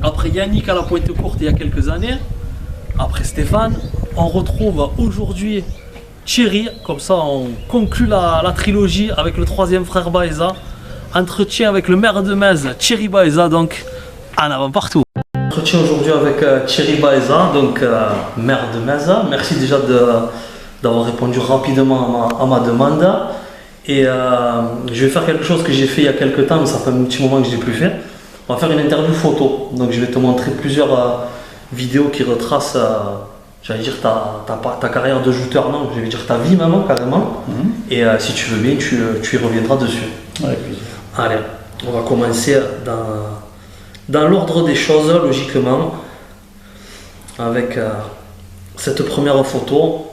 Après Yannick à la pointe courte il y a quelques années, après Stéphane, on retrouve aujourd'hui Thierry. Comme ça, on conclut la trilogie avec le troisième frère Baeza. Entretien avec le maire de Metz, Thierry Baeza, donc en avant partout. Entretien aujourd'hui avec Thierry Baeza, donc maire de Metz. Merci déjà d'avoir répondu rapidement à ma demande. Et je vais faire quelque chose que j'ai fait il y a quelques temps, mais ça fait un petit moment que je ne l'ai plus fait. On va faire une interview photo. Donc je vais te montrer plusieurs vidéos qui retracent, j'allais dire ta carrière de jouteur, non, je vais dire ta vie maintenant carrément. Et si tu veux bien, tu y reviendras dessus. Avec plaisir. Allez, on va commencer dans l'ordre des choses, logiquement, avec cette première photo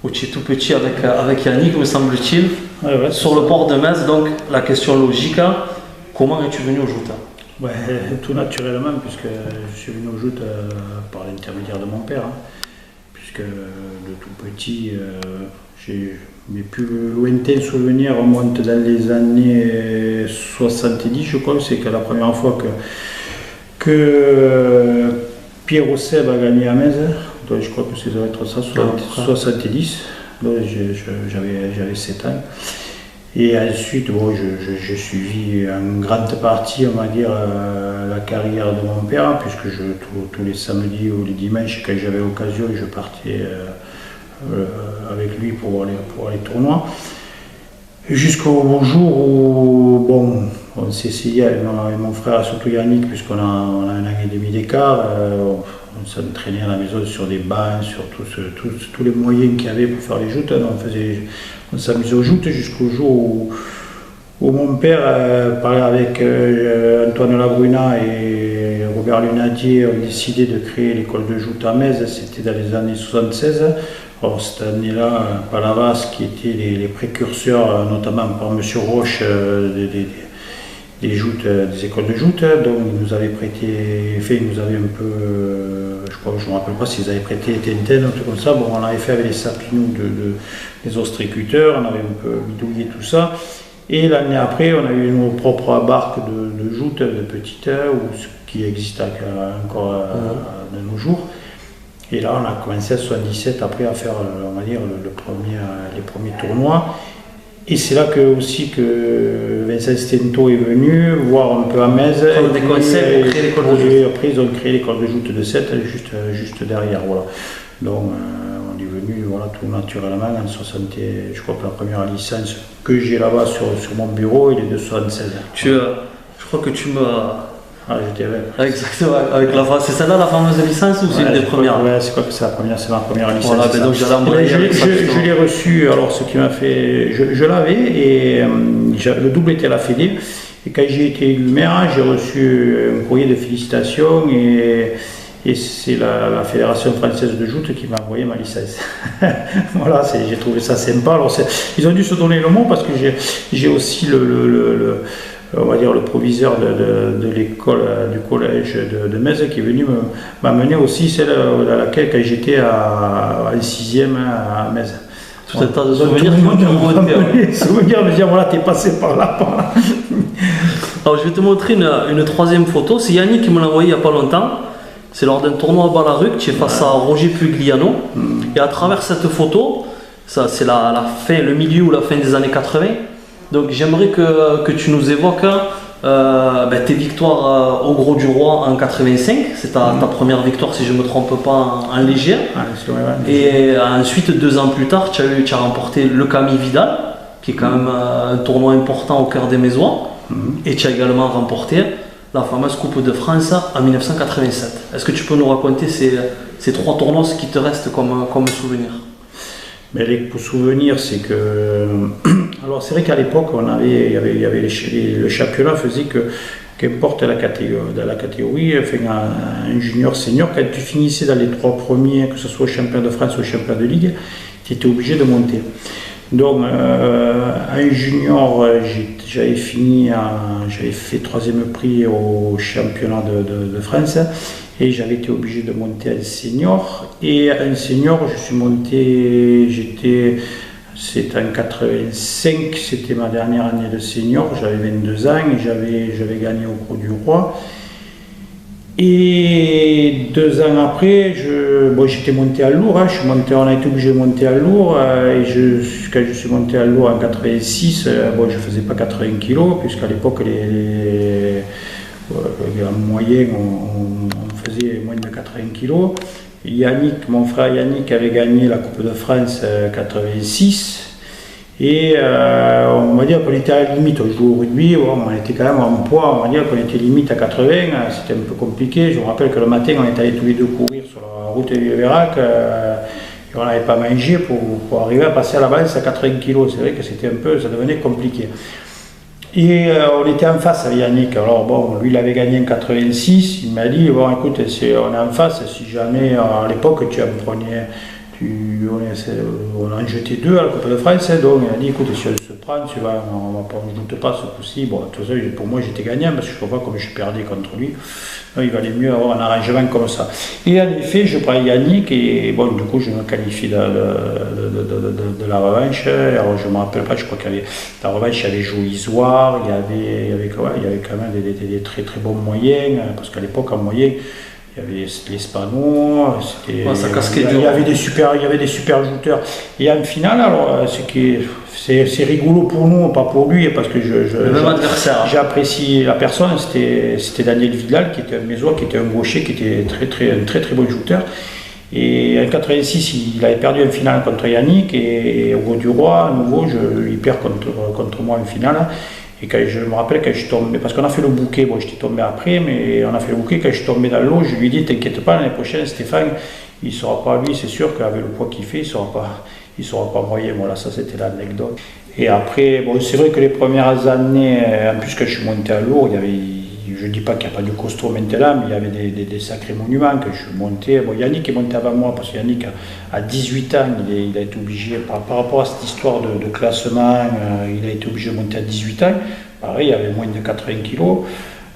où tu es tout petit avec Yannick, me semble-t-il, sur le port de Metz. Donc la question logique, comment es-tu venu au joute? Tout naturellement, puisque je suis venu au joute par l'intermédiaire de mon père, puisque de tout petit, mes plus lointains souvenirs remontent dans les années 70, je crois. C'est que la première fois que Pierre Seb a gagné à Metz, donc je crois que ça doit être ça, 70, donc j'avais 7 ans. Et ensuite, j'ai suivi en grande partie, on va dire, la carrière de mon père, puisque tous les samedis ou les dimanches, quand j'avais l'occasion, je partais avec lui pour voir les tournois. Jusqu'au jour où, on s'est essayé avec mon frère, surtout Yannick, puisqu'on a un an et demi d'écart, on s'entraînait à la maison sur des bancs, sur tous les moyens qu'il y avait pour faire les joutes. On s'amusait aux joutes jusqu'au jour où mon père parlait avec Antoine Labruna et Robert Lunatier, ont décidé de créer l'école de joute à Metz. C'était dans les années 76. Alors, cette année-là, Palavas, qui étaient les précurseurs, notamment par M. Roche, des joutes, des écoles de joute, donc ils nous avaient prêté, ils nous avaient un peu, je ne me rappelle pas s'ils avaient prêté Tintin, un truc comme ça. On l'avait fait avec les sapinous des ostrécuteurs, on avait un peu bidouillé tout ça. Et l'année après, on a eu nos propres barques de joute, de petites, qui existent encore de nos jours. Et là, on a commencé à 77 après à faire, on va dire, les premiers tournois. Et c'est là aussi que Vincent Stento est venu voir un peu à Metz. Après, ils ont créé l'école de joute de 7 juste derrière. Voilà. Donc, on est venu tout naturellement en 60. Je crois que la première licence que j'ai là-bas sur mon bureau, il est de 76. Je crois que tu m'as. Ah, j'étais avec. Exactement, c'est celle-là la fameuse licence ou c'est une des premières? Ouais, c'est quoi que c'est ma première licence. Voilà, donc je l'ai reçu, alors ce qui m'a fait. Je l'avais et le double était à la Fédé. Et quand j'ai été élu maire, j'ai reçu un courrier de félicitations et c'est la Fédération française de joute qui m'a envoyé ma licence. Voilà, j'ai trouvé ça sympa. Alors, ils ont dû se donner le mot parce que j'ai aussi on va dire le proviseur de l'école, du collège de Metz qui est venu m'amener aussi, celle à laquelle quand j'étais en 6e à Metz. Tout un tas de souvenirs qui souvenirs, me dire voilà, t'es passé par là. Alors je vais te montrer une troisième photo, c'est Yannick qui me l'a envoyé il n'y a pas longtemps. C'est lors d'un tournoi à Ballaruc, tu es face à Roger Pugliano. Et à travers cette photo, ça c'est le milieu ou la fin des années 80. Donc j'aimerais que tu nous évoques tes victoires au Gros du Roi en 85. C'est ta première victoire, si je ne me trompe pas, en léger. Et ensuite, 2 ans plus tard, tu as remporté le Camille Vidal, qui est quand même un tournoi important au cœur des Mésois. Et tu as également remporté la fameuse Coupe de France en 1987. Est-ce que tu peux nous raconter ces 3 tournois, ce qui te reste comme souvenir? Mais les souvenirs, c'est que. Alors, c'est vrai qu'à l'époque, il y avait le championnat faisait que, qu'importe la catégorie, un junior, senior, quand tu finissais dans les 3 premiers, que ce soit au championnat de France ou au championnat de Ligue, tu étais obligé de monter. Donc, un junior, j'avais fait 3e prix au championnat de France. Et j'avais été obligé de monter un senior. Et un senior, je suis monté, c'était en 85, c'était ma dernière année de senior, j'avais 22 ans et j'avais gagné au Gros du Roi. Et 2 ans après, j'étais monté à lourd, hein, on a été obligé de monter à lourd, quand je suis monté à lourd en 86, je ne faisais pas 80 kg, puisqu'à l'époque, en moyenne, on faisait moins de 80 kg. Yannick, mon frère Yannick avait gagné la Coupe de France 86. Et on va dire qu'on était à la limite, on jouait au rugby, on était quand même en poids, on va dire qu'on était limite à 80, c'était un peu compliqué. Je me rappelle que le matin, on était allés tous les deux courir sur la route du Vérac, et on n'avait pas mangé pour arriver à passer à la balance à 80 kg. C'est vrai que c'était un peu, ça devenait compliqué. Et on était en face avec Yannick. Alors bon, lui il avait gagné en 86, il m'a dit, bon écoute, on est en face, si jamais à l'époque tu en prenais... On en jeté 2 à la Coupe de France, donc il a dit écoute, si on se prend, on ne doute pas ce coup-ci. Bon, tout ça, pour moi j'étais gagnant parce que je ne vois pas comme je perdais contre lui. Donc, il valait mieux avoir un arrangement comme ça. Et en effet, je prends Yannick et bon, du coup je me qualifie de la revanche. Alors je ne me rappelle pas, je crois qu'il y avait la revanche, il y avait Joe Isoire, il y avait quand même des très très bons moyens, parce qu'à l'époque en moyen, il y avait les Spanos, il y avait des super jouteurs. Et en finale, alors, c'est rigolo pour nous, pas pour lui, parce que j'apprécie la personne. C'était Daniel Vidal, qui était un Mésois, qui était un gaucher, qui était un très très bon shooter. Et en 86, il avait perdu en finale contre Yannick, et au Gros du Roi, à nouveau, il perd contre moi en finale. Et quand je me rappelle, quand je suis tombé, parce qu'on a fait le bouquet, bon j'étais tombé après, mais on a fait le bouquet, quand je suis tombé dans l'eau, je lui ai dit, t'inquiète pas, l'année prochaine, Stéphane, il ne sera pas, lui, c'est sûr qu'avec le poids qu'il fait, il ne sera pas moyen. Voilà, ça c'était l'anecdote. Et après, bon, c'est vrai que les premières années, en plus quand je suis monté à lourd, il y avait, je ne dis pas qu'il n'y a pas de costaud maintenant, mais il y avait des sacrés monuments que je montais. Bon, Yannick est monté avant moi, parce que Yannick, à 18 ans, il a été obligé, par rapport à cette histoire de classement, il a été obligé de monter à 18 ans. Pareil, il avait moins de 80 kilos.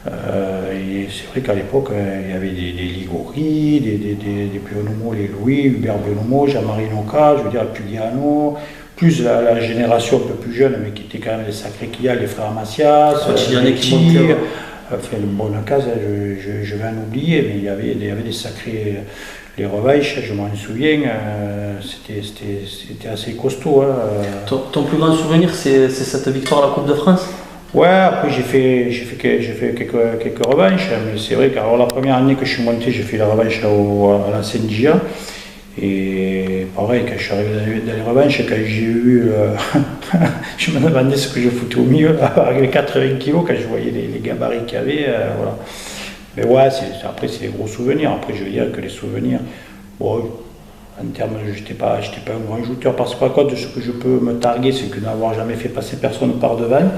Et c'est vrai qu'à l'époque, il y avait des Ligori, des Pionomo, les Louis, Hubert Benomo, Jean-Marie Noca, je veux dire Pugliano, plus la génération un peu plus jeune, mais qui était quand même les sacrés qu'il y a, les frères Macias, enfin, le bon cas, je vais en oublier, mais il y avait des sacrés, les revanches, je m'en souviens, c'était assez costaud. Hein. Ton plus grand souvenir, c'est cette victoire à la Coupe de France? Ouais, après j'ai fait quelques revanches, mais c'est vrai que la première année que je suis monté, j'ai fait la revanche à la Saint-Gia. Et pareil, quand je suis arrivé dans les revanches, quand j'ai eu. Je me demandais ce que je foutais au milieu, avec les 80 kilos, quand je voyais les gabarits qu'il y avait. Voilà. Mais ouais, après, c'est des gros souvenirs. Après, je veux dire que les souvenirs. Bon, en termes, j'étais pas un grand joueur. Parce que par contre, ce que je peux me targuer, c'est que n'avoir jamais fait passer personne par devant.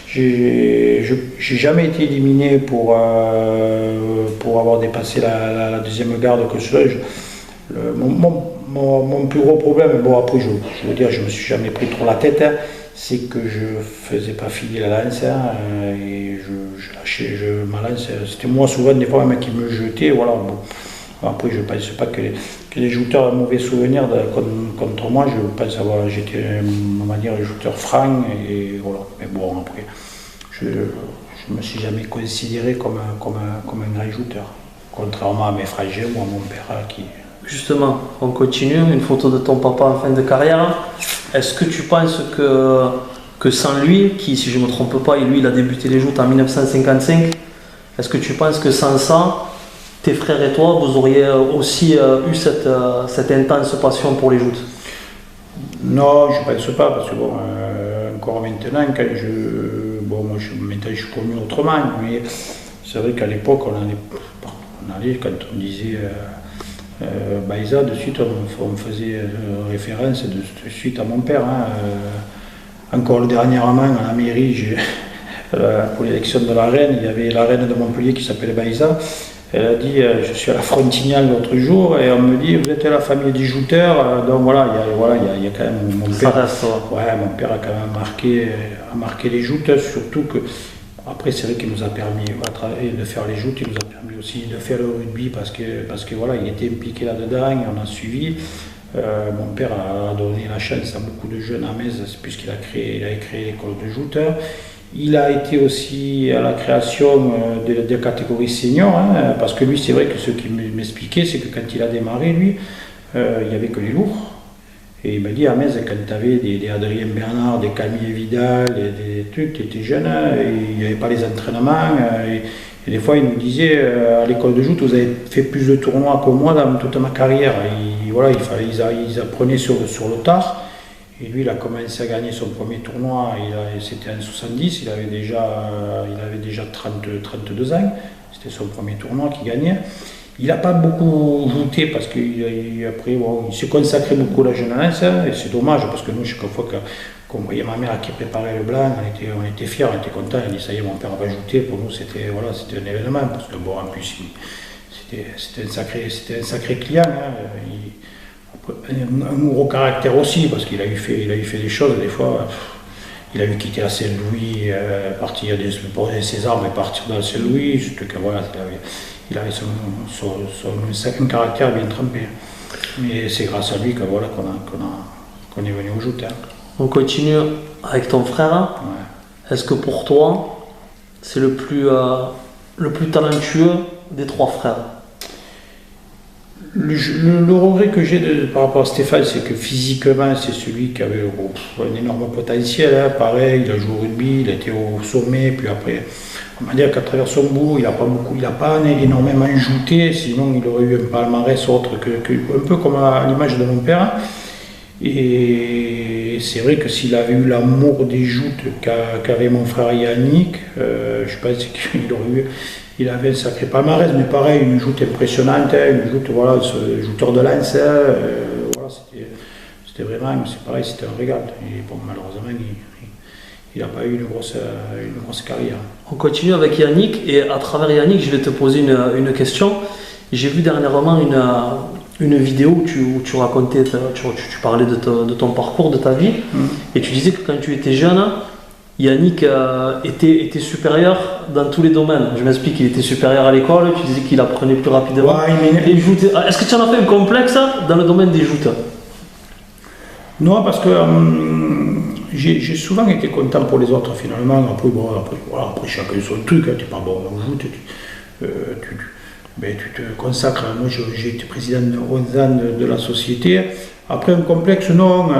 J'ai jamais été éliminé pour avoir dépassé la deuxième garde que cela. Mon plus gros problème, bon après je veux dire, je me suis jamais pris trop la tête, hein, c'est que je faisais pas filer la lance, hein, et je lâchais ma lance, c'était moi souvent des fois même qui me jetait, voilà. Bon. Après je ne pense pas que les joueurs ont un mauvais souvenir contre moi, je pense avoir, j'étais on va dire un joueur franc, et voilà. Mais bon après, je ne me suis jamais considéré comme un grand joueur, contrairement à mes frangins ou à mon père qui... Justement, on continue, une photo de ton papa en fin de carrière. Est-ce que tu penses que sans lui, qui si je ne me trompe pas, lui il a débuté les joutes en 1955, est-ce que tu penses que sans ça, tes frères et toi, vous auriez aussi eu cette intense passion pour les joutes? Non, je ne pense pas, parce que bon, encore maintenant, moi maintenant je suis connu autrement, mais c'est vrai qu'à l'époque, on allait quand on disait... Baïsa, de suite on faisait référence de suite à mon père. Hein. Encore dernièrement à la mairie, pour l'élection de la reine, il y avait la reine de Montpellier qui s'appelait Baïsa. Elle a dit je suis à la Frontignale l'autre jour et on me dit vous êtes la famille des jouteurs. Donc voilà, il y a quand même mon père. Ouais, mon père a quand même marqué les joutes, surtout que. Après, c'est vrai qu'il nous a permis de faire les joutes, il nous a permis aussi de faire le rugby parce que voilà, il était impliqué là-dedans et on a suivi. Mon père a donné la chance à beaucoup de jeunes à Metz puisqu'il avait créé l'école de jouteurs. Il a été aussi à la création des catégories seniors, hein, parce que lui, c'est vrai que ce qu'il m'expliquait, c'est que quand il a démarré, lui, il n'y avait que les lourds. Et il m'a dit, à Metz, quand tu avais des Adrien Bernard, des Camille Vidal, des trucs, tu étais jeune, et il n'y avait pas les entraînements. Et des fois, il nous disait, à l'école de joute, vous avez fait plus de tournois que moi dans toute ma carrière. Et voilà, ils apprenaient sur le tard. Et lui, il a commencé à gagner son premier tournoi, c'était en 70, il avait déjà 32 ans. C'était son premier tournoi qu'il gagnait. Il n'a pas beaucoup jouté parce qu'après, bon, il s'est consacré beaucoup à la jeunesse, et c'est dommage parce que nous, chaque fois qu'on voyait ma mère qui préparait le blanc, on était fiers, on était contents. On dit ça y est, mon père va jouer. Pour nous, c'était un événement parce que bon, en plus, c'était un sacré client. Hein. Un gros caractère aussi parce qu'il a eu fait des choses des fois. Il a eu quitté la Saint-Louis, partir poser ses armes et partir dans la Saint-Louis. Voilà, il avait un caractère bien trempé. Mais c'est grâce à lui qu'on est venu au joute. Hein. On continue avec ton frère. Ouais. Est-ce que pour toi, c'est le plus talentueux des trois frères? Le regret que j'ai par rapport à Stéphane, c'est que physiquement, c'est celui qui avait un énorme potentiel. Hein. Pareil, il a joué au rugby, il a été au sommet, puis après, on va dire qu'à travers son boulot, il n'a pas énormément jouté, sinon il aurait eu un palmarès autre un peu comme à l'image de mon père. Et c'est vrai que s'il avait eu l'amour des joutes qu'avait mon frère Yannick, je pense qu'il avait un sacré palmarès, mais pareil, une joute impressionnante, une joute, voilà, ce joueur de lance, voilà, c'était vraiment, c'est pareil, c'était un régal. Et bon, malheureusement, il n'a pas eu une grosse carrière. On continue avec Yannick, et à travers Yannick, je vais te poser une question. J'ai vu dernièrement une vidéo où tu racontais, tu parlais de ton parcours, de ta vie, et tu disais que quand tu étais jeune, Yannick était supérieur dans tous les domaines. Je m'explique, il était supérieur à l'école, tu disais qu'il apprenait plus rapidement. Ouais, est-ce que tu en as fait un complexe dans le domaine des joutes? Non, parce que j'ai souvent été content pour les autres finalement. Après chacun son truc, tu n'es pas bon en joute, tu te consacres. Moi j'ai été président de 11 ans de la société. Après un complexe, non.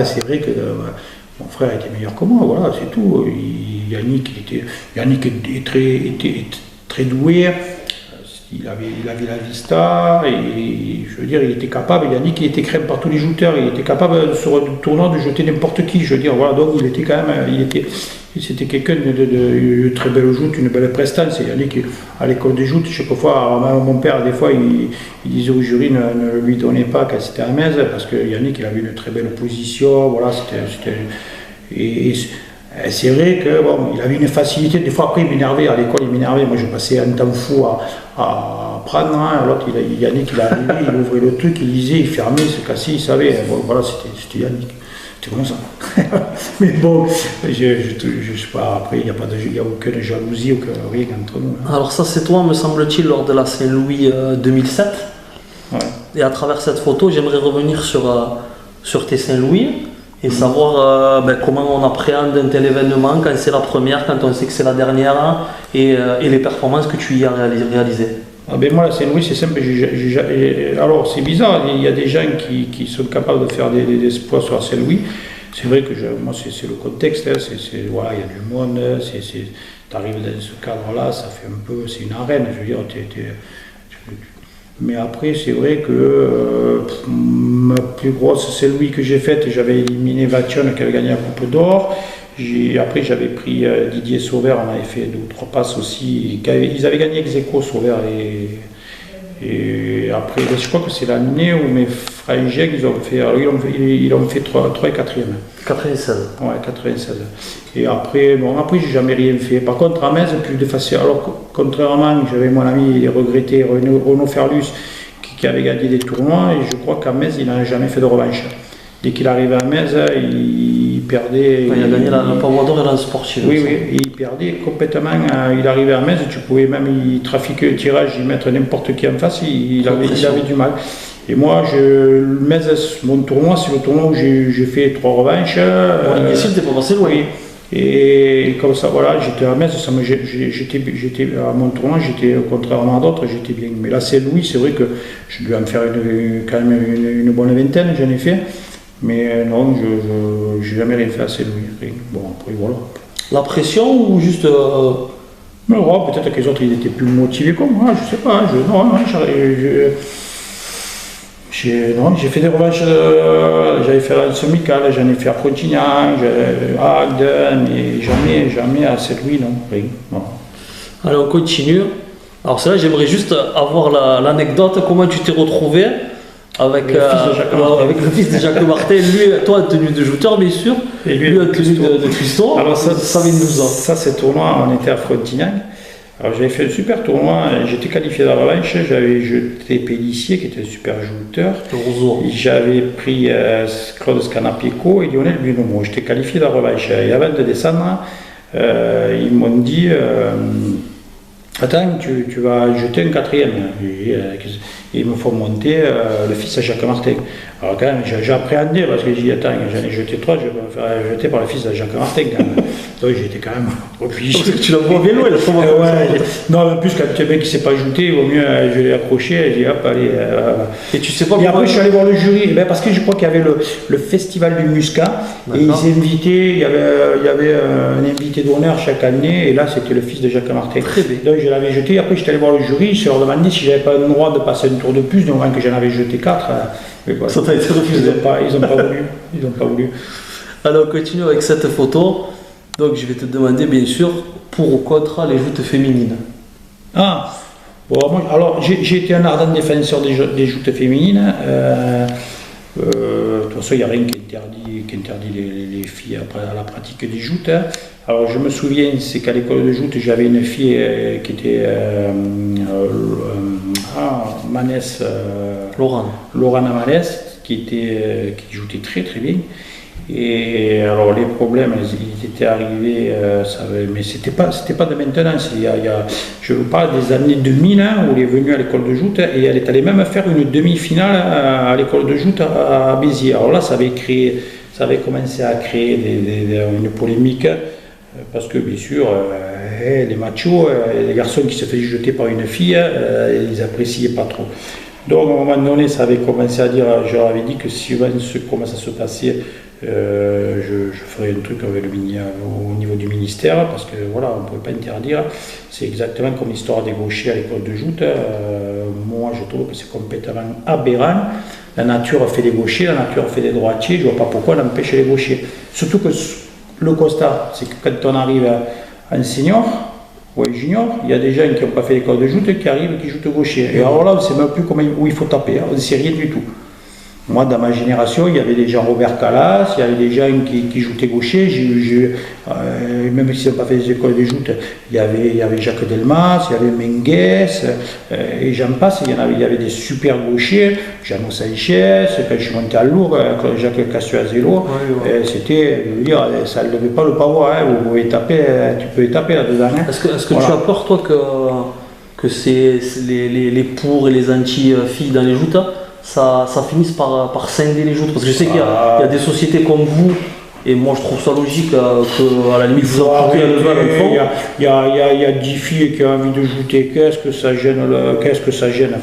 C'est vrai que mon frère était meilleur que moi, voilà, c'est tout. Yannick était très doué. Il avait la vista et je veux dire, il était capable. Yannick, il était craint par tous les jouteurs. Il était capable sur un tournoi de jeter n'importe qui. Je veux dire, voilà, donc il était quand même, c'était quelqu'un de très belle joute, une belle prestance. Et Yannick, à l'école des joutes, chaque fois, même mon père, des fois, il disait au jury ne lui donnez pas quand c'était à Metz, parce que Yannick, il avait une très belle position. Voilà, et c'est vrai que bon, il avait une facilité. Des fois, après, il m'énervait. À l'école, il m'énervait. Moi, je passais un temps fou à prendre. Hein. L'autre, Yannick, il arrivait, il ouvrait le truc, il lisait, il fermait, il se cassait, il savait. Bon, voilà, c'était Yannick. C'était comme ça. Mais bon, je sais pas. Après, il n'y a aucune jalousie, rien entre nous. Hein. Alors ça, c'est toi, me semble-t-il, lors de la Saint-Louis 2007. Ouais. Et à travers cette photo, j'aimerais revenir sur tes Saint-Louis. Et savoir comment on appréhende un tel événement, quand c'est la première, quand on sait que c'est la dernière, et les performances que tu y as réalisées. Moi, la Saint-Louis, c'est simple. Alors, c'est bizarre, il y a des gens qui sont capables de faire des exploits sur la Saint-Louis. C'est vrai que moi, c'est le contexte, hein, voilà, il y a du monde, tu arrives dans ce cadre-là, ça fait un peu, c'est une arène, je veux dire, mais après, c'est vrai que ma plus grosse Saint-Louis que j'ai faite, j'avais éliminé Vation qui avait gagné la Coupe d'Or. Après, j'avais pris Didier Sauvert, on avait fait 2 ou 3 passes aussi. Ils avaient gagné ex-aequo, Sauvert. Et après, je crois que c'est l'année où mes frangins, ils ont fait 3 et 4e. 96. Ouais, 96. Et après, j'ai jamais rien fait. Par contre, à Metz, plus de facile. Alors, contrairement, j'avais mon ami regretté, Renaud Ferlus, qui avait gagné des tournois, et je crois qu'à Metz, il n'a jamais fait de revanche. Dès qu'il arrivait à Metz, il perdait. Il a gagné la Power d'Or et la sportive. Oui, et il perdait complètement. Il arrivait à Metz, tu pouvais même trafiquer le tirage, y mettre n'importe qui en face, il avait du mal. Et moi, Metz, mon tournoi, c'est le tournoi où j'ai fait 3 revanches. Bon, ici, t'es pas passé loin. Et comme ça, voilà, j'étais à Metz, j'étais à mon tournoi, contrairement à d'autres, j'étais bien. Mais là, c'est Louis, c'est vrai que je dois me faire quand même une bonne vingtaine, j'en ai fait. Mais non, je n'ai jamais rien fait à Saint-Louis. Bon, après, voilà. La pression ou juste. Mais ouais, peut-être que les autres ils étaient plus motivés comme moi, je sais pas. Non, j'ai fait des revanches, j'avais fait la Semical, j'en ai fait à Frontignan, à Agde, mais jamais à Saint-Louis, non, rien. Non. Allez, on continue. Alors, c'est là, j'aimerais juste avoir l'anecdote, comment tu t'es retrouvé avec le fils de Jacques Martin, lui, toi, en tenue de jouteur, bien sûr, et lui en tenue de Tristan. Alors, ça, c'est tournoi, on était à Frontignan. Alors j'avais fait un super tournoi, j'étais qualifié dans la revanche, j'avais jeté Pélissier qui était un super joueur, j'avais pris Claude Scanapieco et Lionel Bunomo, j'étais qualifié dans la revanche. Et avant de descendre, ils m'ont dit attends, tu vas jeter un quatrième. Ils me font monter le fils de Jacques Martin. Alors quand même, j'ai appréhendé parce que j'ai dit attends, j'en ai jeté 3, je vais me faire jeter par le fils de Jacques Martin quand même. Donc j'étais quand même obligé. Tu l'as vu en vélo, non, en plus, quand le mec ne s'est pas ajouté, il vaut mieux, je l'ai accroché, et j'ai dit hop, allez. Et tu sais pas. Et après, je suis allé voir le jury, parce que je crois qu'il y avait le festival du Muscat, et ils invitaient, il y avait un invité d'honneur chaque année, et là, c'était le fils de Jacques Martin. Très bien. Donc je l'avais jeté, après, j'étais allé voir le jury, je leur demandé si j'avais pas le droit de passer un tour de plus, du moment que j'en avais jeté 4. Voilà. Ça t'a été refusé. Ils n'ont pas voulu. Alors, on continue avec cette photo. Donc, je vais te demander, bien sûr, pour ou contre les joutes féminines. Ah, bon, moi, alors j'ai été un ardent défenseur des joutes féminines. De toute façon, il n'y a rien qui interdit les filles à la pratique des joutes. Alors, je me souviens, c'est qu'à l'école de joute, j'avais une fille qui était Manès. Laurent Manès, qui jouait très très bien. Et alors les problèmes, ils étaient arrivés, mais c'était pas de maintenant. Je vous parle des années 2000 où elle est venue à l'école de joute et elle est allée même faire une demi-finale à l'école de joute à Béziers. Alors là, ça avait commencé à créer une polémique parce que bien sûr, les machos, les garçons qui se faisaient jeter par une fille, ils appréciaient pas trop. Donc à un moment donné, ça avait commencé à dire, je leur avais dit que si comment ça se passait, je ferais un truc avec au niveau du ministère, parce que voilà, on ne pouvait pas interdire. C'est exactement comme l'histoire des gauchers à l'école de joute. Moi, je trouve que c'est complètement aberrant. La nature fait des gauchers, la nature fait des droitiers. Je ne vois pas pourquoi elle empêche les gauchers. Surtout que le constat, c'est que quand on arrive à un senior ou un junior, il y a des gens qui n'ont pas fait l'école de joute qui arrivent et qui jouent gaucher. Et alors là, on ne sait même plus où il faut taper. On ne sait rien du tout. Moi, dans ma génération, il y avait des gens Robert Calas, il y avait des gens qui joutaient gaucher. Même s'ils n'ont pas fait des écoles de joute, il y avait Jacques Delmas, il y avait Menguès, et j'en passe. Il y avait des super gauchers, Jeannot Sanchez, quand je suis monté à Lourdes, Jacques Cassuazelo, c'était, je veux dire, ça ne levait pas le pavot. Vous pouvez taper, tu peux taper là-dedans. Est-ce que voilà. Tu as peur, toi, que les pour et les anti-filles dans les joutes, ça finisse par scinder les joutes, parce que je sais qu'il y a des sociétés comme vous, et moi je trouve ça logique qu'à la limite vous en coupez le même fond. Il y a 10 filles qui ont envie de jouter, qu'est-ce que ça gêne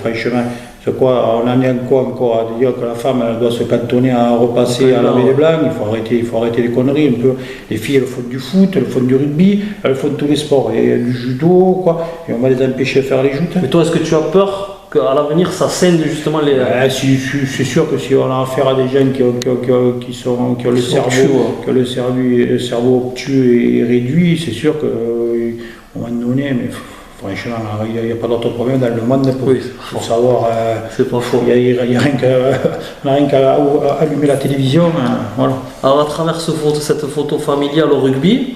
franchement. C'est quoi, on en est encore à dire que la femme elle doit se cantonner à repasser à laver les blancs. Il faut arrêter les conneries un peu. Les filles elles font du foot, elles font du rugby, elles font tous les sports, et du judo, quoi, et on va les empêcher de faire les joutes. Mais toi, est-ce que tu as peur qu'à l'avenir ça scinde justement les. C'est sûr que si on a affaire à des gens qui ont le cerveau obtus et réduit, c'est sûr qu'à un moment donné, mais franchement, il n'y a pas d'autre problème dans le monde pour savoir. C'est pas faux. Il n'y a rien qu'à allumer la télévision. Voilà. Alors, à travers cette photo familiale au rugby,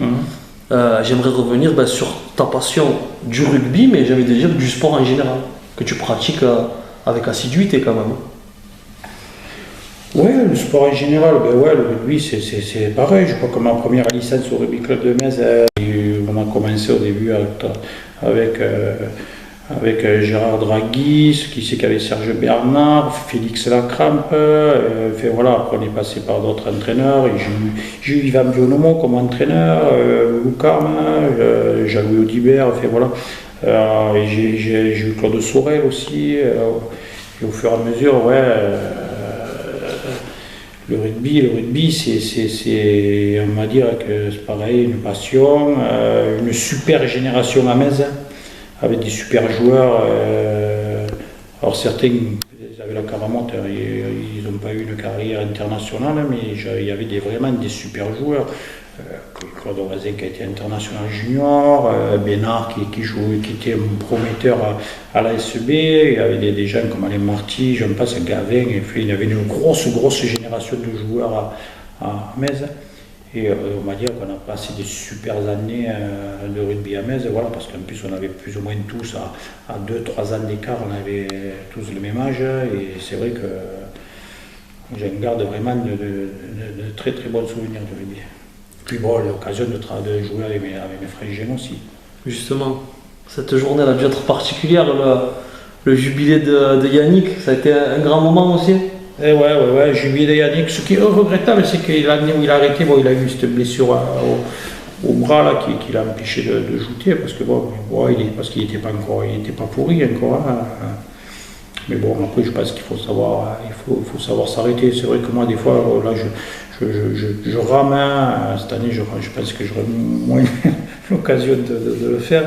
j'aimerais revenir sur ta passion du rugby, mais j'avais déjà du sport en général, que tu pratiques avec assiduité quand même. Oui, le sport en général, le rugby c'est pareil. Je crois que ma première licence au Rugby Club de Metz, on a commencé au début avec avec Gérard Draghi, qui c'est qu'avait Serge Bernard, Félix Lacrampe, voilà, après on est passé par d'autres entraîneurs, j'ai eu Yvan Bionomo comme entraîneur, Lucarme, Jean-Louis Audibert, voilà. J'ai eu Claude Sorel aussi, et au fur et à mesure, ouais, le rugby c'est, on va dire que c'est pareil, une passion, une super génération à Metz, avec des super joueurs. Alors certains, ils avaient la caramote, ils n'ont pas eu une carrière internationale, mais il y avait vraiment des super joueurs. Claude Voisin qui a été international junior, Bénard qui était un prometteur à l'ASB, il y avait des gens comme Alain Marty, j'en passe, Gavin, et puis il y avait une grosse génération de joueurs à Metz. Et on va dire qu'on a passé des super années de rugby à Metz, voilà, parce qu'en plus on avait plus ou moins tous, à 2-3 ans d'écart, on avait tous le même âge, et c'est vrai que j'en garde vraiment de très bons souvenirs de rugby. Puis bon, l'occasion de jouer avec mes frères jeunes aussi. Justement, cette journée elle a dû être particulière, le jubilé de Yannick, ça a été un grand moment aussi. Ouais, jubilé de Yannick. Ce qui est regrettable, c'est que l'année où il a arrêté, il a eu cette blessure au bras là, qui l'a empêché de jouer, parce que parce qu'il n'était pas pourri encore. Hein. Mais bon, après je pense qu'il faut savoir s'arrêter. C'est vrai que moi des fois, là je rame, cette année je pense que j'aurai moins l'occasion de le faire.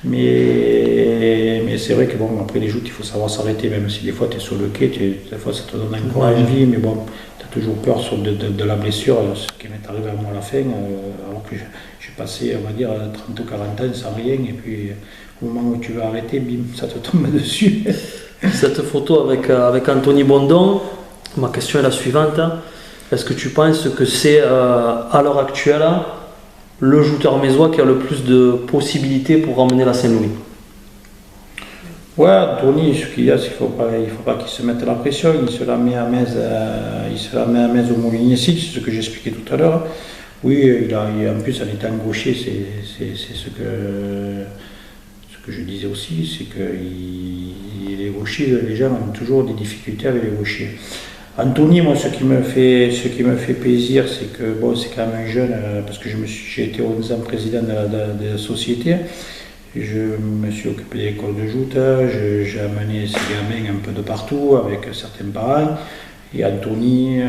Mais c'est vrai que bon, après les joutes, il faut savoir s'arrêter, même si des fois tu es sur le quai, des fois ça te donne encore envie, mais bon, tu as toujours peur de la blessure, ce qui m'est arrivé à moi à la fin, alors que j'ai passé, on va dire, 30 ou 40 ans sans rien, et puis au moment où tu veux arrêter, bim, ça te tombe dessus. Cette photo avec Anthony Bondon, ma question est la suivante. Est-ce que tu penses que c'est à l'heure actuelle le joueur mésois qui a le plus de possibilités pour ramener la Saint-Louis? Ouais, Anthony, ce qu'il y a, c'est qu'il ne faut pas qu'il se mette la pression. Il se la met à Metz, au Moulinier 6, c'est ce que j'expliquais tout à l'heure. Oui, en plus en étant gaucher, c'est ce que je disais aussi, c'est que les gauchers, les gens ont toujours des difficultés avec les gauchers. Anthony, moi, ce qui me fait plaisir, c'est que bon, c'est quand même un jeune, parce que j'ai été 11 ans président de la société. Je me suis occupé de l'école de joute, j'ai amené ces gamins un peu de partout avec certains parents. Et Anthony,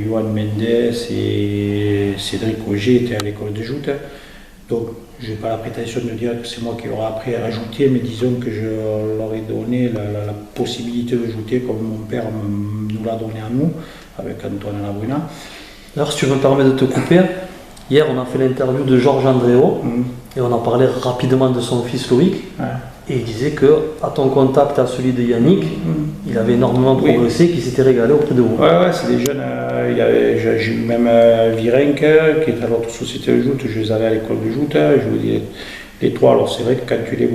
Johan Mendes et Cédric Auger étaient à l'école de joute. Donc, je n'ai pas la prétention de dire que c'est moi qui leur ai appris à rajouter, mais disons que je leur ai donné la possibilité de jouer comme mon père nous l'a donné à nous, avec Antoine Labruna. Alors, si tu me permets de te couper, hier on a fait l'interview de Georges Andréo, et on a parlé rapidement de son fils Loïc, et il disait qu'à ton contact, à celui de Yannick, il avait énormément progressé, qu'il s'était régalé auprès de vous. Ouais, c'est des jeunes. J'ai eu même Virenque, qui est à l'autre société de joute, je les avais à l'école de joute, je vous dis les trois. Alors c'est vrai que quand tu les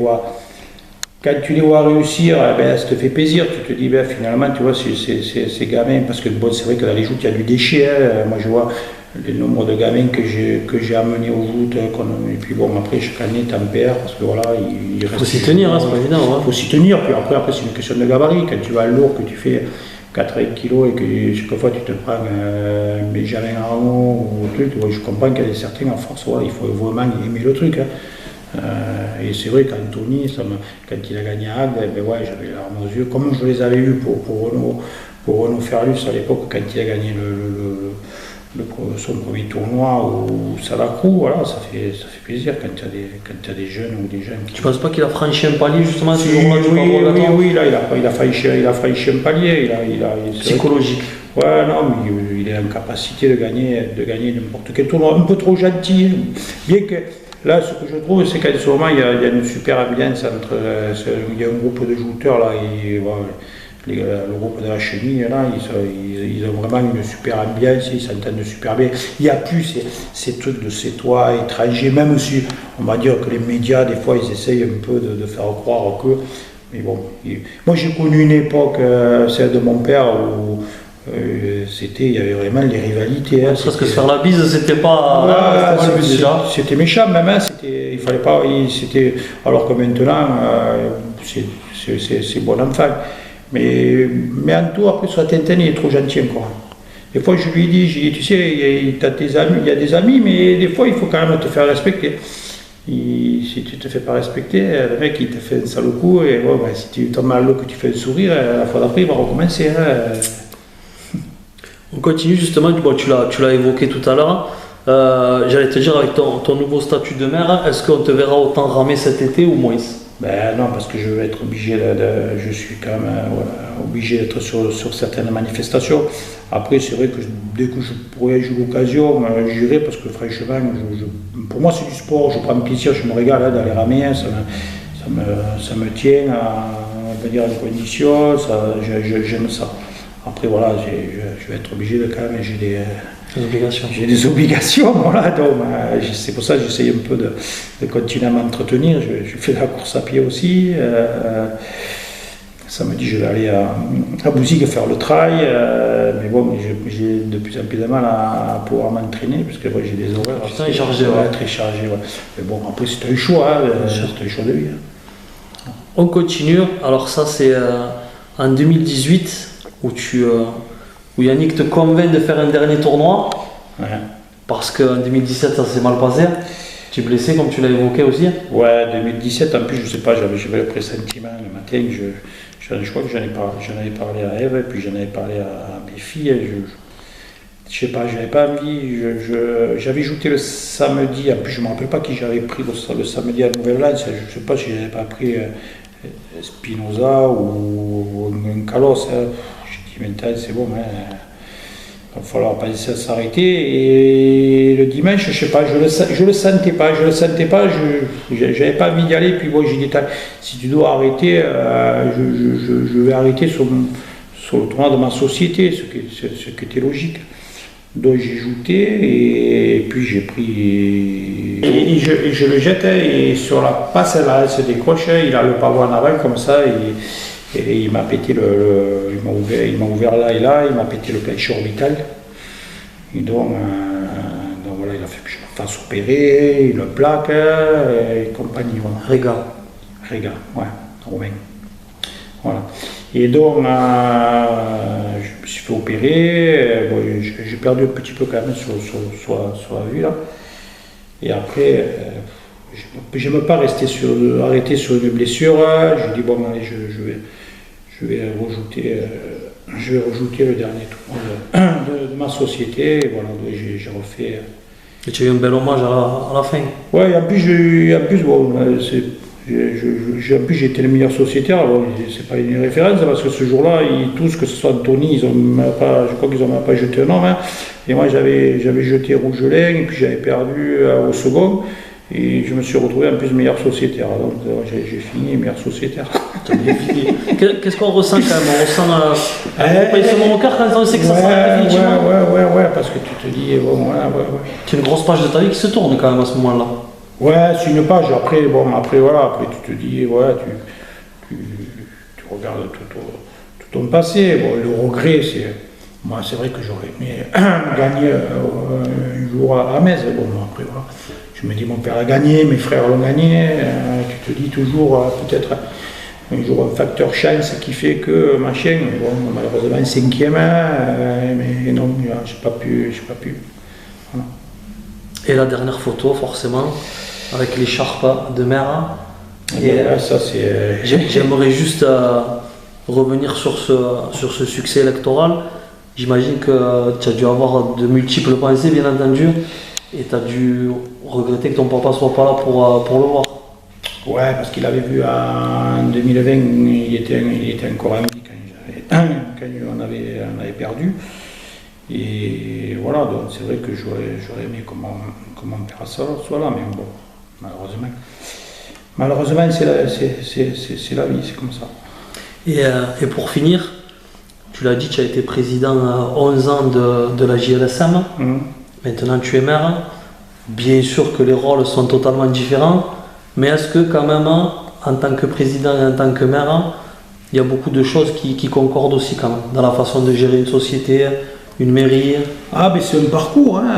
vois réussir, ça te fait plaisir, tu te dis finalement, tu vois, ces gamins, parce que bon, c'est vrai que dans les joutes, il y a du déchet. Moi je vois le nombre de gamins que j'ai amenés aux joutes, et puis bon, après chaque année t'en perds, parce que voilà, il faut s'y tenir, c'est pas évident. Il faut s'y tenir, puis après c'est une question de gabarit. Quand tu vas lourd, que tu fais 80 kg et que chaque fois tu te prends un Benjamin Arnaud ou un truc, je comprends qu'il y a certains en force, il faut vraiment aimer le truc. Et c'est vrai qu'Anthony, quand il a gagné à Agde, j'avais les larmes aux yeux, comme je les avais eus pour Renaud Ferlus à l'époque, quand il a gagné son premier tournoi au Salacrou, voilà, ça fait plaisir quand tu as des jeunes ou des jeunes. Tu ne penses pas qu'il a franchi un palier justement ce jour-là? Oui, là, il a franchi un palier. Psychologique. Ouais, non, mais il est en capacité de gagner n'importe quel tournoi, un peu trop gentil. Bien que là, ce que je trouve, c'est qu'en ce moment, il y a une super ambiance il y a un groupe de jouteurs là, le groupe de la chenille, là, ils ont vraiment une super ambiance, ils s'entendent super bien. Il n'y a plus ces trucs de c'est toi, étranger, même si on va dire que les médias, des fois, ils essayent un peu de faire croire que. Mais bon, moi j'ai connu une époque, celle de mon père, où il y avait vraiment les rivalités. Hein, parce que se faire la bise, c'était pas déjà. C'était méchant même, hein, il fallait pas. Alors que maintenant, c'est bon enfant. Mais Anto, après, sur Tintin, il est trop gentil encore. Des fois, je lui dis, tu sais, il y a des amis, mais des fois, il faut quand même te faire respecter. Si tu te fais pas respecter, le mec, il te fait un sale coup, et bon, si tu tombes mal l'eau, que tu fais un sourire, la fois d'après, il va recommencer. Hein. On continue justement, bon, tu l'as évoqué tout à l'heure. J'allais te dire, avec ton nouveau statut de maire, est-ce qu'on te verra autant ramer cet été ou moins? Ben non, parce que je vais être obligé je suis quand même obligé d'être sur certaines manifestations. Après, c'est vrai que dès que je pourrais jouer l'occasion, j'irai parce que franchement, pour moi c'est du sport, je prends plaisir, je me régale d'aller ramer, ça me tient à dire en condition, j'aime ça. Après voilà, je vais être obligé de quand même, j'ai des obligations, voilà, donc c'est pour ça que j'essaye un peu de continuer à m'entretenir. Je fais la course à pied aussi. Samedi, je vais aller à Bouzigue faire le trail, mais bon, j'ai de plus en plus de mal à pouvoir m'entraîner, parce que ouais, j'ai des horaires très chargés. Très chargés, ouais. Mais bon, après, c'est un choix, c'est un choix de vie. Hein. On continue, alors ça c'est en 2018, où Yannick te convainc de faire un dernier tournoi, ouais. Parce qu'en 2017 ça s'est mal passé, tu es blessé comme tu l'as évoqué aussi. Ouais, 2017 en plus je sais pas, j'avais le pressentiment le matin, je crois que j'en avais parlé à Ève, et puis j'en avais parlé à mes filles, je sais pas, j'avais pas envie, j'avais ajouté le samedi, en plus je me rappelle pas qui j'avais pris le samedi à Nouvelle-Lance, je sais pas si j'avais pas pris Spinoza ou un Calos, hein. J'ai dit maintenant c'est bon, hein. Il va falloir penser à s'arrêter. Et le dimanche, je sais pas, je le sentais pas, j'avais pas envie d'y aller. Puis bon, j'ai dit, si tu dois arrêter, je vais arrêter sur le tournoi de ma société, ce qui était logique. Donc j'ai joué et puis j'ai pris. Et je le jette, et sur la passe, là, elle se décroche, il a le pavot en avant comme ça. Et il m'a pété il m'a ouvert là et là, il m'a pété le plancher orbital. Et donc voilà, il a fait que je me fasse opérer, une plaque et compagnie. Voilà. Réga, ouais, Romain. Voilà. Et donc je me suis fait opérer, bon, j'ai perdu un petit peu quand même sur la vue là. Et après, je n'aime pas arrêter sur une blessure. Je dis bon allez, je vais rajouter le dernier tour de ma société. Et voilà, donc j'ai refait. Et tu as eu un bel hommage à la fin. Ouais, en plus bon, j'ai été le meilleur sociétaire. Alors, c'est pas une référence parce que ce jour-là, tous, que ce soit Anthony, je crois qu'ils n'ont même pas jeté un homme. Hein. Et moi, j'avais jeté Rougelin et puis j'avais perdu au second. Et je me suis retrouvé en plus meilleur sociétaire. Donc j'ai fini meilleur sociétaire. Qu'est-ce qu'on ressent quand même? On ressent un pincement au cœur quand on sait que ça s'arrête définitivement. Ouais, parce que tu te dis, bon, ouais. C'est une grosse page de ta vie qui se tourne quand même à ce moment-là. Ouais, c'est une page. Après tu te dis, ouais, tu regardes tout ton passé. Bon, le regret, moi, c'est vrai que j'aurais aimé gagner un jour à Metz. Bon, après, voilà. Je me dis, mon père a gagné, mes frères l'ont gagné. Tu te dis toujours, peut-être un jour un facteur chance qui fait que machin. Bon, malheureusement, 5e, mais non, j'ai pas pu. Voilà. Et la dernière photo, forcément, avec l'écharpe de mer. Et ça, c'est. J'aimerais juste revenir sur ce succès électoral. J'imagine que tu as dû avoir de multiples pensées, bien entendu, et tu as dû regretter que ton papa soit pas là pour le voir. Ouais, parce qu'il avait vu en 2020, il était encore en vie quand on avait perdu. Et voilà, donc c'est vrai que j'aurais aimé que mon père soit là, mais bon, malheureusement c'est la vie, c'est comme ça. Et pour finir, tu l'as dit, tu as été président 11 ans de la JLSM. Maintenant tu es maire. Bien sûr que les rôles sont totalement différents, mais est-ce que quand même, en tant que président et en tant que maire, il y a beaucoup de choses qui concordent aussi quand même, dans la façon de gérer une société, une mairie. Ah, mais c'est un parcours, hein.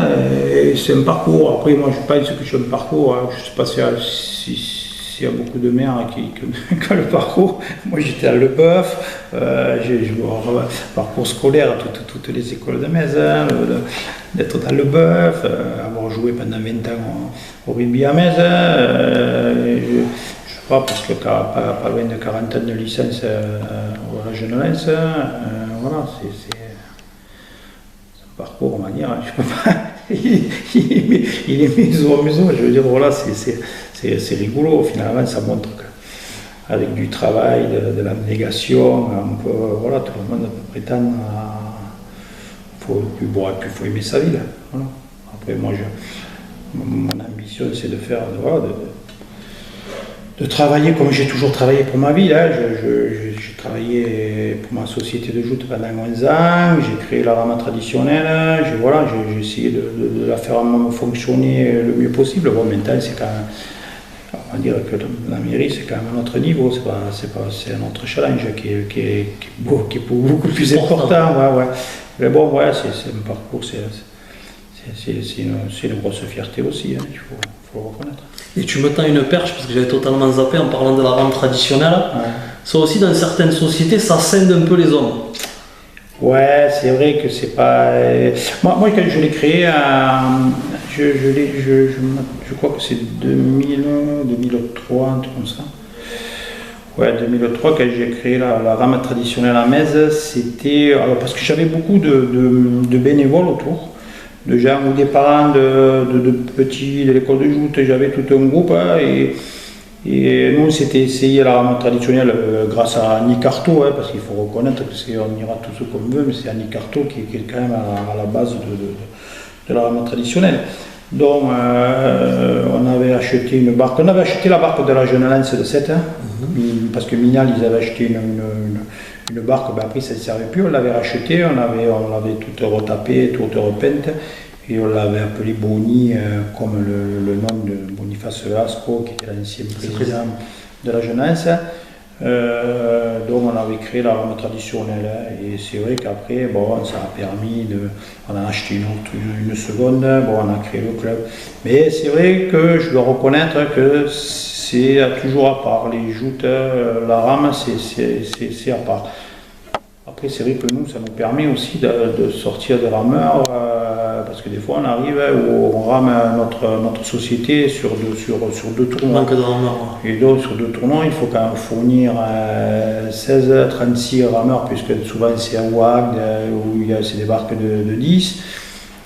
C'est un parcours. Après, moi, je pense que c'est un parcours. Hein. Je ne sais pas s'il y a beaucoup de maires qui ont le parcours. Moi, j'étais à Leboeuf. J'ai parcours scolaire, toutes les écoles de Metz, hein, d'être dans Leboeuf, avoir joué pendant 20 ans au rugby à Metz. Je sais pas, parce que tu n'as pas loin de 40 ans de licence à la jeunesse. Voilà, c'est parcours, on va dire, je peux pas. il est maison à maison, je veux dire, voilà, c'est rigolo, finalement, ça montre qu'avec du travail, de l'abnégation, on peut, voilà, tout le monde peut prétendre à. Il faut aimer sa vie, là, voilà. Après, moi, mon ambition, c'est de faire, voilà, de travailler comme j'ai toujours travaillé pour ma vie. Là. J'ai travaillé pour ma société de joute pendant 11 ans, j'ai créé la rama traditionnelle, j'ai essayé de la faire fonctionner le mieux possible. Bon, maintenant, c'est quand même, on va dire que la mairie, c'est quand même un autre niveau, c'est un autre challenge qui est beaucoup plus important. Ouais. Mais bon, ouais, c'est un parcours, c'est une grosse fierté aussi, hein, il faut le reconnaître. Et tu me tends une perche, parce que j'avais totalement zappé en parlant de la rame traditionnelle. Ouais. Ça aussi, dans certaines sociétés, ça scinde un peu les hommes. Ouais, c'est vrai que c'est pas. Moi, quand je l'ai créé, je crois que c'est 2003, un truc comme ça. Ouais, 2003, quand j'ai créé la rame traditionnelle à Metz, c'était. Alors, parce que j'avais beaucoup de bénévoles autour. De gens ou des parents de petits de l'école de joute, j'avais tout un groupe, hein, et nous on s'était essayé la rame traditionnelle grâce à Annie Carto, hein, parce qu'il faut reconnaître qu'on ira tout ce qu'on veut, mais c'est Annie Carto qui est quand même à la base de la rame traditionnelle. Donc on avait acheté une barque, on avait acheté la barque de la Jeune Lance de 7, hein, parce que Minal ils avaient acheté une barque, ben après ça ne servait plus, on l'avait rachetée, on l'avait toute retapée, toute repeinte, et on l'avait appelé Boni, comme le nom de Boniface Asco, qui était l'ancien président de la jeunesse. Donc on avait créé la rame traditionnelle, et c'est vrai qu'après, bon, ça a permis on a acheté une seconde, bon, on a créé le club. Mais c'est vrai que je dois reconnaître que c'est toujours à part, les joutes, la rame c'est à part. Après c'est vrai que nous ça nous permet aussi de sortir des rameurs, parce que des fois on arrive où on rame notre société sur deux tournois. Manque de rameurs. Et donc sur deux tournois il faut quand même fournir 16-36 rameurs, puisque souvent c'est à WAG où c'est des barques de 10.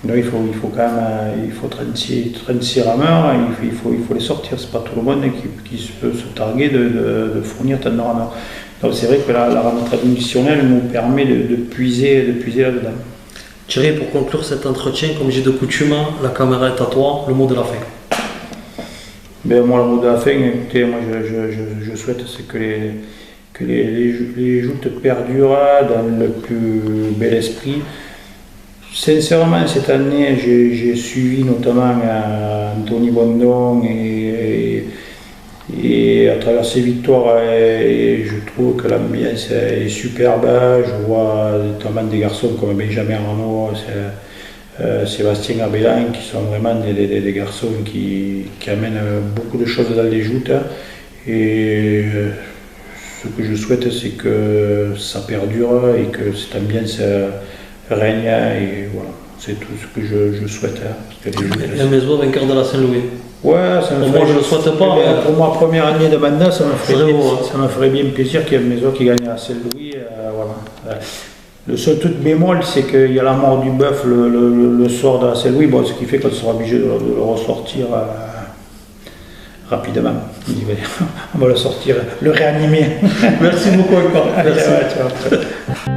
Donc il faut quand même 36 rameurs, il faut les sortir, c'est pas tout le monde qui peut se targuer de fournir tant de rameurs. Donc c'est vrai que la rame traditionnelle nous permet de puiser là-dedans. Thierry, pour conclure cet entretien, comme j'ai de coutume, la caméra est à toi, le mot de la fin. Ben, moi, le mot de la fin, écoutez, moi je souhaite c'est que les joutes perdurent dans le plus bel esprit. Sincèrement, cette année, j'ai suivi notamment Anthony Bondon et à travers ces victoires, et je trouve que l'ambiance est superbe. Je vois notamment des garçons comme Benjamin Arnaud, Sébastien Abélan, qui sont vraiment des garçons qui amènent beaucoup de choses dans les joutes. Et ce que je souhaite, c'est que ça perdure et que cette ambiance règne, et voilà, c'est tout ce que je souhaite. Parce que la Mézo vainqueur de la Saint-Louis. Ouais, ça me ferait, moi je ne le souhaite pas. Pour ma première année de mandat, ça me ferait bien plaisir qu'il y ait une Mézo qui gagne à Saint-Louis. Voilà. Le seul truc bémol, c'est qu'il y a la mort du bœuf le soir de la Saint-Louis, bon, ce qui fait qu'on sera obligé de le ressortir rapidement. On va le sortir, le réanimer. Merci beaucoup encore. Merci.